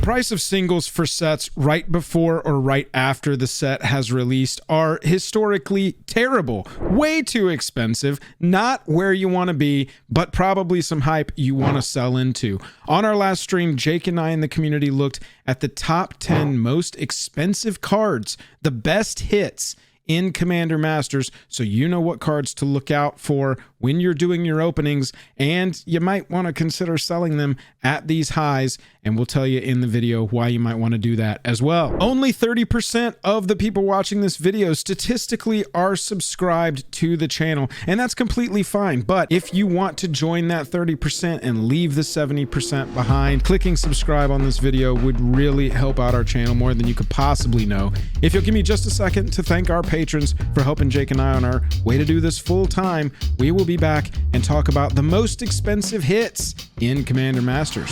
price of singles for sets right before or right after the set has released are historically terrible. Way too expensive, not where you want to be, but probably some hype you want to sell into. On our last stream, Jake and I in the community looked at the top 10 most expensive cards, the best hits in Commander Masters, so you know what cards to look out for when you're doing your openings, and you might want to consider selling them at these highs, and we'll tell you in the video why you might want to do that as well. Only 30% of the people watching this video statistically are subscribed to the channel, and that's completely fine, but if you want to join that 30% and leave the 70% behind, clicking subscribe on this video would really help out our channel more than you could possibly know. If you'll give me just a second to thank our patrons for helping Jake and I on our way to do this full time, we will be back and talk about the most expensive hits in Commander Masters.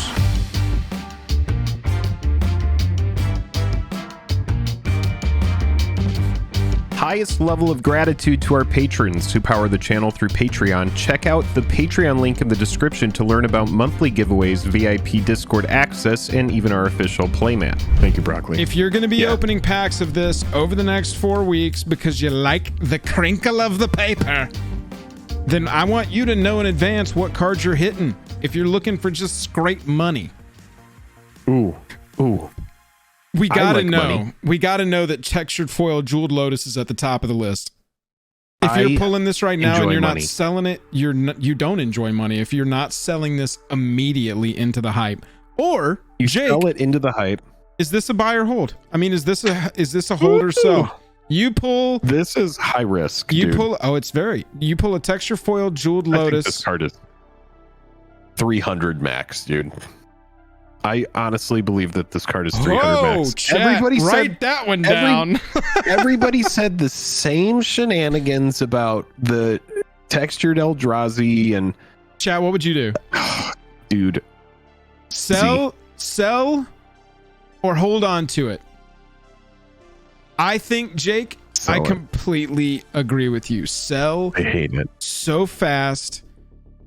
Highest level of gratitude to our patrons who power the channel through Patreon. Check out the Patreon link in the description to learn about monthly giveaways, VIP Discord access, and even our official playmat. Thank you, Broccoli. If you're going to be opening packs of this over the next 4 weeks because you like the crinkle of the paper, then I want you to know in advance what cards you're hitting if you're looking for just scrape money. Ooh. We gotta like know. money. We gotta know that textured foil Jeweled Lotus is at the top of the list. If you're pulling this right now and you're not selling it, you don't enjoy money. If you're not selling this immediately into the hype, or You Jake, sell it into the hype. is this a buy or hold? I mean, is this a hold or sell? You pull. This is high risk. You dude. pull. Oh, it's very. You pull a texture foil Jeweled I think Lotus. this card is 300 max, dude. I honestly believe that this card is 300 max. Chat, Everybody write said that one down. everybody said the same shenanigans about the textured Eldrazi and Chat, what would you do? dude, Sell, or hold on to it? I think, Jake, I completely agree with you. Sell. I hate it so fast.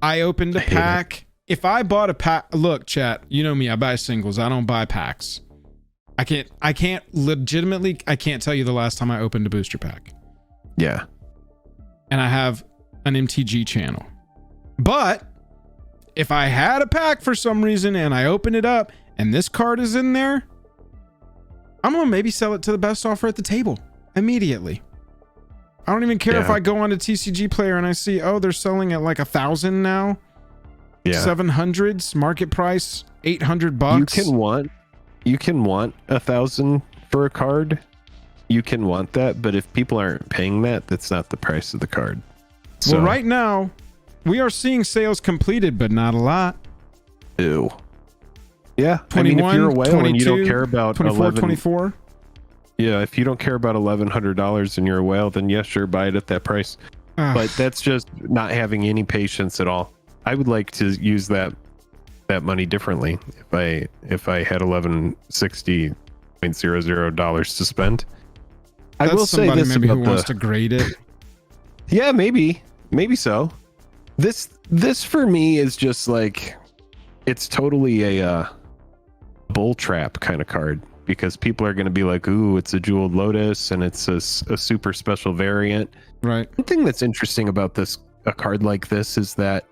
I opened a pack. If I bought a pack, look, chat, you know me, I buy singles. I don't buy packs. I can't legitimately, I can't tell you the last time I opened a booster pack. Yeah. And I have an MTG channel. But if I had a pack for some reason and I open it up and this card is in there, I'm going to maybe sell it to the best offer at the table immediately. I don't even care if I go on to TCG Player and I see, oh, they're selling at like 1,000 now. Yeah. 700s market price, $800. You can want 1,000 for a card. You can want that, but if people aren't paying that, that's not the price of the card. So, well, right now we are seeing sales completed, but not a lot. Ew. Yeah, 21, I mean, if you're a whale 22, and you don't care about 24, 24. Yeah, if you don't care about $1,100 and you're a whale, then yes, sure, buy it at that price. But that's just not having any patience at all. I would like to use that money differently. If I had $1160.00 to spend, I will say this maybe about who wants to grade it. Yeah, maybe so. This for me is just like, it's totally a bull trap kind of card, because people are going to be like, ooh, it's a Jeweled Lotus and it's a super special variant. Right. One thing that's interesting about a card like this is that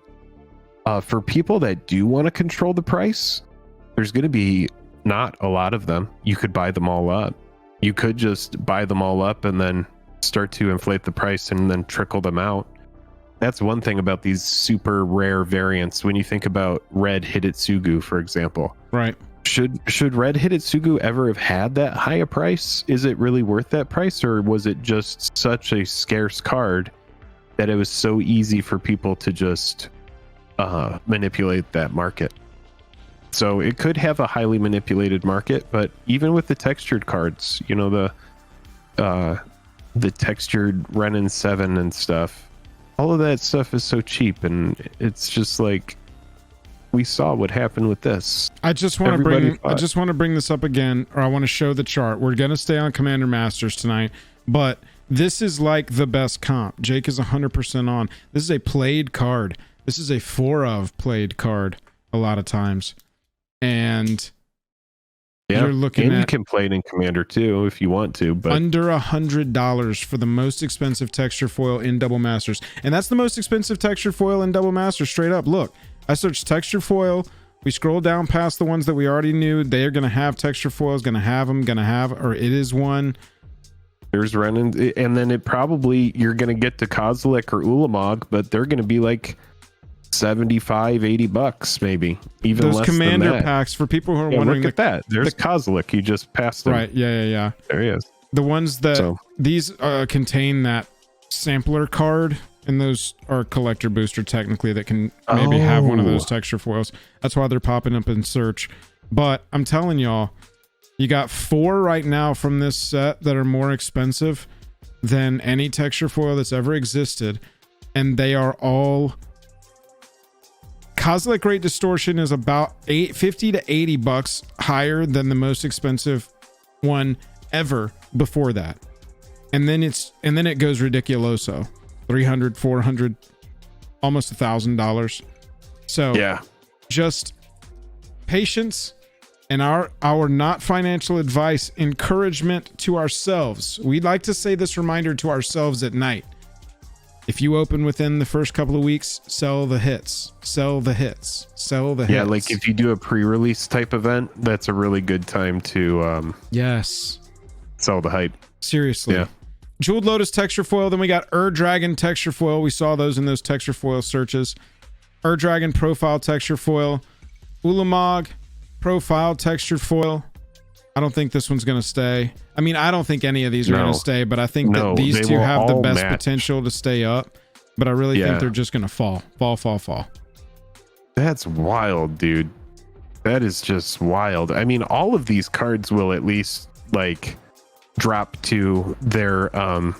for people that do want to control the price, there's going to be not a lot of them. You could buy them all up. You could just buy them all up and then start to inflate the price and then trickle them out. That's one thing about these super rare variants. When you think about Red Hidetsugu, for example, right? Should Red Hidetsugu ever have had that high a price? Is it really worth that price, or was it just such a scarce card that it was so easy for people to just manipulate that market? So it could have a highly manipulated market, but even with the textured cards, you know, the textured Renin 7 and stuff, all of that stuff is so cheap, and it's just like, we saw what happened with this. I just want to bring this up again, or I want to show the chart. We're going to stay on Commander Masters tonight, but this is like the best comp. Jake is 100% on. This is a played card. This is a 4 of played card a lot of times. And you're looking and at, you can play it in Commander too if you want to, but under $100 for the most expensive texture foil in Double Masters. And that's the most expensive texture foil in Double Masters, straight up. Look, I searched texture foil. We scroll down past the ones that we already knew. They are going to have texture foils, going to have them, or it is one. there's Renin, and then it probably, you're going to get to Kozilek or Ulamog, but they're going to be like 75, 80 bucks, maybe even Those less commander than that. packs, for people who are wondering. Look at that. There's Kozilek. You just passed him. Right. Yeah. There he is. The ones that So, these contain that sampler card, and those are collector booster technically that can maybe have one of those texture foils. That's why they're popping up in search. But I'm telling y'all, you got 4 right now from this set that are more expensive than any texture foil that's ever existed, and they are all Kozilek Great Distortion is about 50 to 80 bucks higher than the most expensive one ever before that. And then it goes ridiculoso. 300, 400, almost $1,000. So yeah. just patience and our not financial advice, encouragement to ourselves. We'd like to say this reminder to ourselves at night. If you open within the first couple of weeks, sell the hits. Yeah, like if you do a pre-release type event, that's a really good time to yes, sell the hype. Seriously. Yeah. Jeweled Lotus texture foil. Then we got Dragon texture foil. We saw those in those texture foil searches. Dragon profile texture foil. Ulamog profile texture foil. I don't think this one's going to stay. I mean, I don't think any of these are going to stay, but I think that these two have the best potential to stay up. But I really think they're just going to fall. That's wild, dude. That is just wild. I mean, all of these cards will at least like drop to their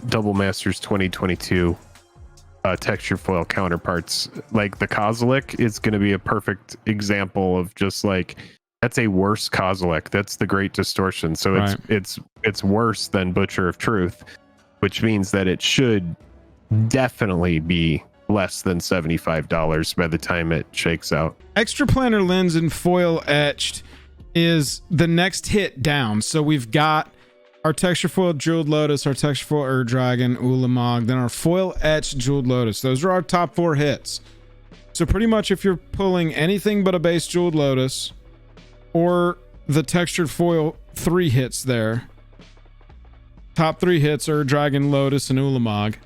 Double Masters 2022 texture foil counterparts. Like the Kozilek is going to be a perfect example of just like, that's a worse Kozilek. That's the Great Distortion. So it's worse than Butcher of Truth, which means that it should definitely be less than $75 by the time it shakes out. Extra Planar Lens and foil etched is the next hit down. So we've got our texture foil Jeweled Lotus, our texture foil Dragon, Ulamog, then our foil etched Jeweled Lotus. Those are our top 4 hits. So pretty much if you're pulling anything but a base Jeweled Lotus or the textured foil 3 hits there, top 3 hits are Dragon, Lotus, and Ulamog,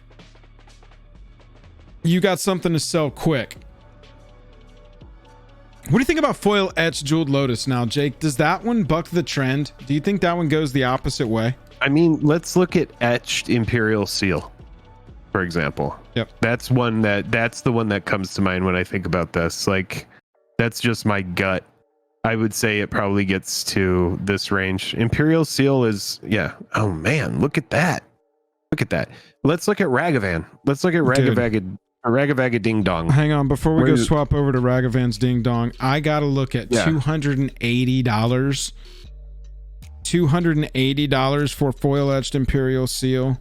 you got something to sell quick. What do you think about foil etched Jeweled Lotus now, Jake? Does that one buck the trend? Do you think that one goes the opposite way? I mean, let's look at etched Imperial Seal, for example. Yep. That's the one that comes to mind when I think about this. Like, that's just my gut. I would say it probably gets to this range. Imperial Seal is, yeah. Oh man, look at that. Let's look at Ragavan. Let's look at Ragavaga Ding Dong. Hang on, before we go swap over to Ragavan's Ding Dong, I gotta look at $280. $280 for foil etched Imperial Seal.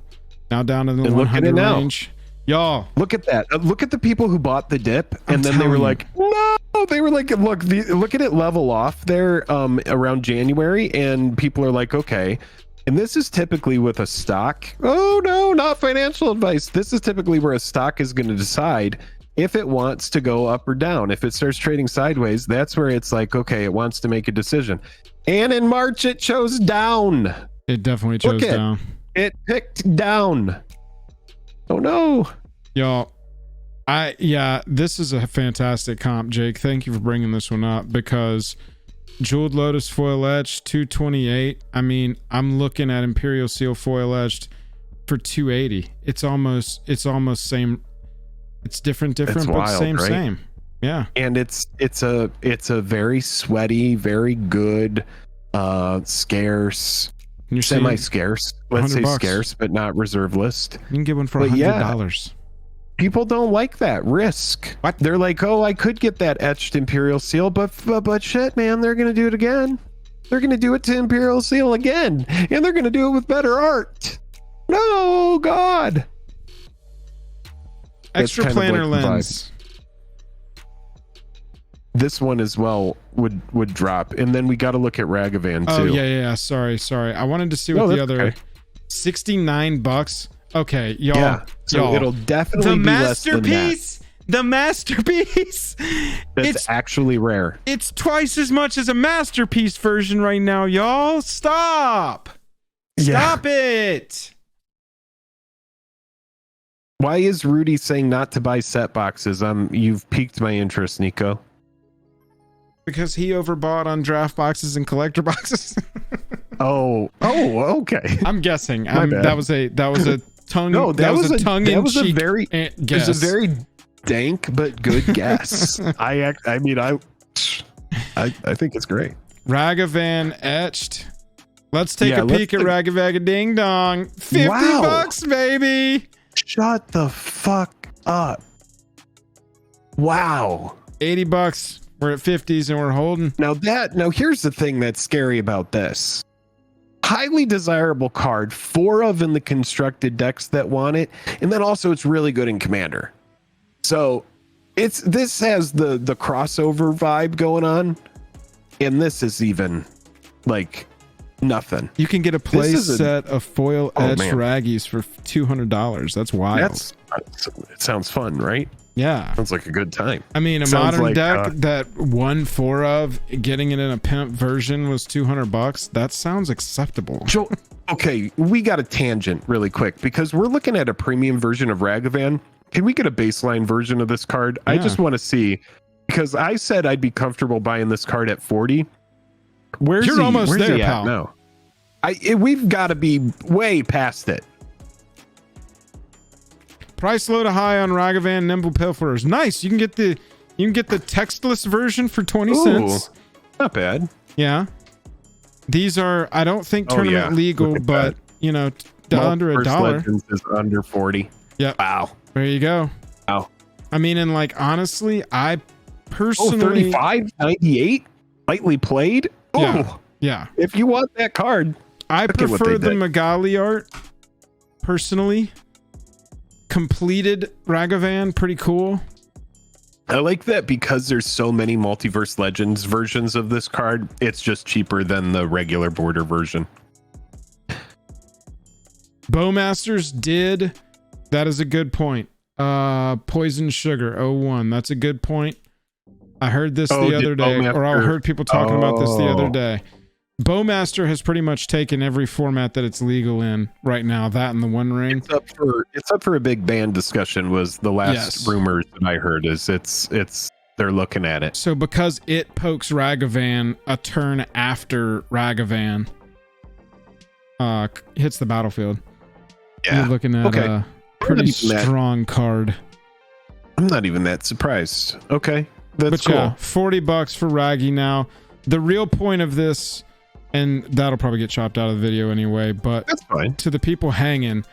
Now down to the 100 range. Y'all, look at that. Look at the people who bought the dip, and then they were like, no. They were like, look at it level off there around January, and people are like, okay. And this is typically with a stock. Oh no, not financial advice. This is typically where a stock is going to decide if it wants to go up or down. If it starts trading sideways, that's where it's like, okay, it wants to make a decision. And in March, it chose down. It definitely chose down. It picked down. Oh no. Y'all, this is a fantastic comp, Jake. Thank you for bringing this one up, because Jeweled Lotus foil etched 228. I mean, I'm looking at Imperial Seal foil etched for 280. It's almost same. It's different, It's but wild, same, right? same. Yeah. And it's a very sweaty, very good, scarce, semi-scarce. Let's say $100. scarce, but not reserve list. You can get one for $100. People don't like that risk. What? They're like, oh, I could get that etched Imperial Seal, but shit, man, they're gonna do it again. They're gonna do it to Imperial Seal again, and they're gonna do it with better art. No, God. Extra Planar Lens. this one as well would drop. And then we got to look at Ragavan too. Oh yeah. Sorry. I wanted to see what the other $69. Okay, y'all. Yeah. So it'll definitely the be less than masterpiece. The masterpiece. That's actually rare. It's twice as much as a masterpiece version right now, y'all. Stop it. Why is Rudy saying not to buy set boxes? You've piqued my interest, Nico. Because he overbought on draft boxes and collector boxes. Oh, okay. I'm guessing. That was a tongue. No, that was a tongue in cheek. It was a very dank but good guess. I think it's great. Ragavan etched. Let's take a peek at Ragavan Ding Dong. $50, baby. Shut the fuck up. Wow. $80. We're at 50s and we're holding. Now here's the thing that's scary about this. Highly desirable card, 4 of in the constructed decks that want it, and then also it's really good in Commander. So this has the crossover vibe going on, and this is even like nothing. You can get a play set of foil etched Raggies for $200. That's wild. It sounds fun, right? Yeah. Sounds like a good time. I mean, a modern deck that won 4 of, getting it in a pimp version was $200. That sounds acceptable. Joel, okay, we got a tangent really quick because we're looking at a premium version of Ragavan. Can we get a baseline version of this card? Yeah. I just want to see, because I said I'd be comfortable buying this card at 40. Where's there, pal. No. We've got to be way past it. Price low to high on Ragavan Nimble Pilferers. Nice. You can get the textless version for 20 cents. Not bad. Yeah. These are, I don't think tournament legal, but under $1. Legends is under 40. Yeah. Wow. There you go. Wow. I mean, and like honestly, I personally 35.98 lightly played. Yeah. If you want that card, I prefer the Magali art personally. Completed Ragavan, pretty cool. I like that because there's so many Multiverse Legends versions of this card. It's just cheaper than the regular border version. Bowmasters did. That is a good point. Poison Sugar 01. That's a good point. I heard this the other day, or I heard people talking about this the other day. Bowmaster has pretty much taken every format that it's legal in right now. That and the One Ring. It's up for a big ban discussion. Was the last rumors that I heard is they're looking at it. So because it pokes Ragavan a turn after Ragavan hits the battlefield. Yeah, you're looking at a pretty strong card. I'm not even that surprised. Okay, that's cool. Yeah, $40 for Raggy now. The real point of this. And that'll probably get chopped out of the video anyway, but that's fine. To the people hanging,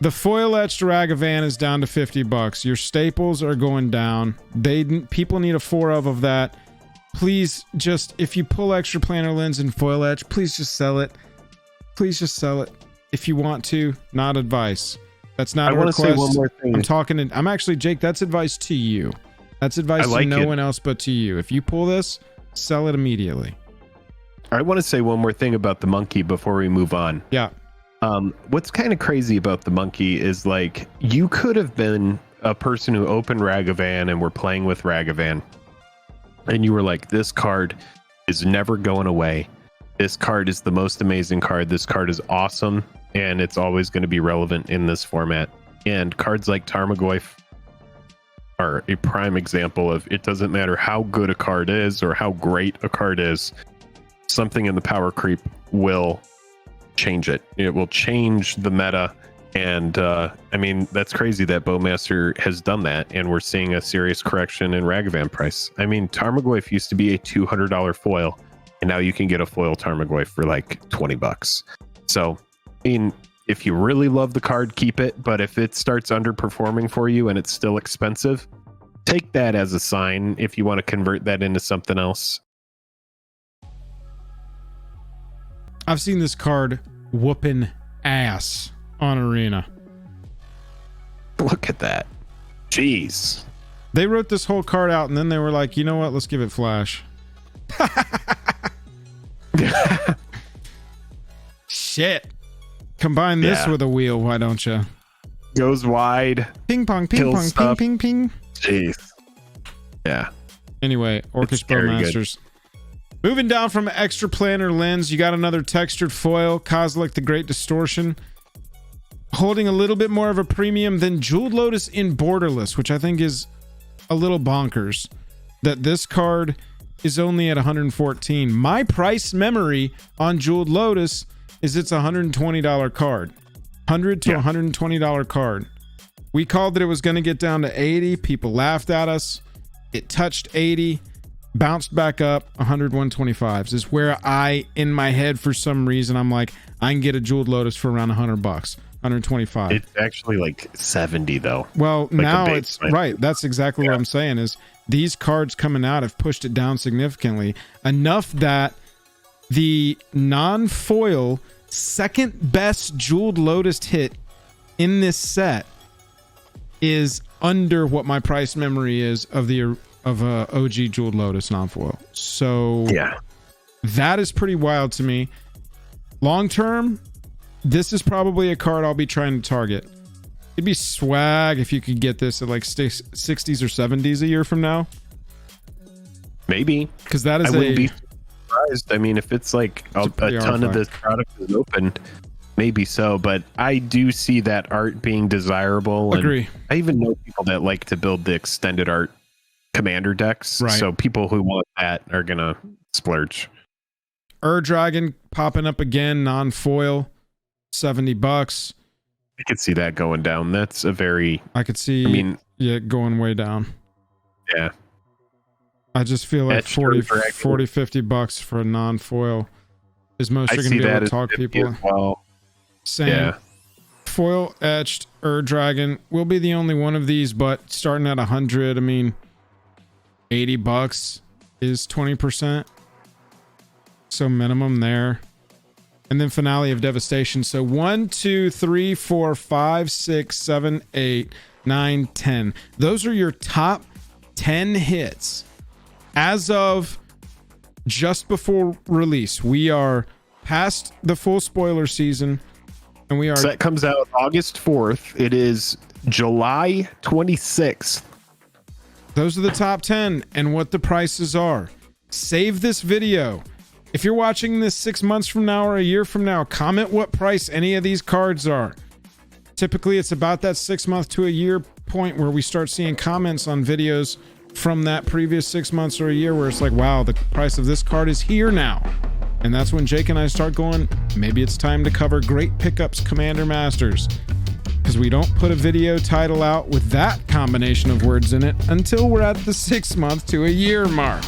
the foil etched Ragavan is down to $50. Your staples are going down. People need a 4 of that. Please just, if you pull extra planar lens and foil etch, please just sell it. Please just sell it if you want to. Not advice. That's not a request. I want to say one more thing. I'm actually, Jake, that's advice to you. That's advice to no one else but to you. If you pull this, sell it immediately. I want to say one more thing about the monkey before we move on. Yeah. What's kind of crazy about the monkey is like you could have been a person who opened Ragavan and were playing with Ragavan, and you were like, "This card is never going away. This card is the most amazing card. This card is awesome, and it's always going to be relevant in this format." And cards like Tarmogoyf are a prime example of it doesn't matter how good a card is or how great a card is. Something in the power creep will change it. It will change the meta. And I mean, that's crazy that Bowmaster has done that. And we're seeing a serious correction in Ragavan price. I mean, Tarmogoyf used to be a $200 foil. And now you can get a foil Tarmogoyf for like $20. So, I mean, if you really love the card, keep it. But if it starts underperforming for you and it's still expensive, take that as a sign if you want to convert that into something else. I've seen this card whooping ass on Arena. Look at that. Jeez. They wrote this whole card out, and then they were like, you know what? Let's give it flash. Shit. Combine this with a wheel, why don't you? Goes wide. Ping pong, ping pong, stuff. ping ping ping. Jeez. Yeah. Anyway, Orcish Bowmasters. Moving down from extra planar lens, you got another textured foil, Kozilek the Great Distortion. Holding a little bit more of a premium than Jeweled Lotus in Borderless, which I think is a little bonkers. That this card is only at 114. My price memory on Jeweled Lotus is it's a $120 card. $100 to $120 card. We called that it was going to get down to 80. People laughed at us. It touched 80, bounced back up. 100, 125s is where I, in my head, for some reason, I'm like, I can get a Jeweled Lotus for around $100, 125. It's actually like 70 though. Well, like now it's right. That's exactly what I'm saying is these cards coming out have pushed it down significantly enough that the non-foil second best Jeweled Lotus hit in this set is under what my price memory is of the OG Jeweled Lotus non-foil. So yeah, that is pretty wild to me. Long term, this is probably a card I'll be trying to target. It'd be swag if you could get this at like 60s or 70s a year from now. Maybe, because that is I wouldn't be surprised. I mean, if it's like a ton of this product is open, maybe so. But I do see that art being desirable. Agree. I even know people that like to build the extended art commander decks. Right. So people who want that are gonna splurge. Dragon popping up again, non-foil, $70. I could see that going down. That's a very. I could see. I mean, yeah, going way down. Yeah. I just feel like 40, $50 for a non-foil is most you're going to be able to talk people. Well, same. Yeah. Foil etched Dragon will be the only one of these, but starting at 100, I mean, $80 is 20%. So minimum there. And then Finale of Devastation. So 1, 2, 3, 4, 5, 6, 7, 8, 9, 10. Those are your top 10 hits. As of just before release, we are past the full spoiler season, and we are. So that comes out August 4th. It is July 26th. Those are the top 10 and what the prices are. Save this video. If you're watching this 6 months from now or a year from now, comment what price any of these cards are. Typically, it's about that 6 month to a year point where we start seeing comments on videos from that previous 6 months or a year where it's like, wow, the price of this card is here now. And that's when Jake and I start going, maybe it's time to cover Great Pickups Commander Masters. Because we don't put a video title out with that combination of words in it until we're at the 6 month to a year mark.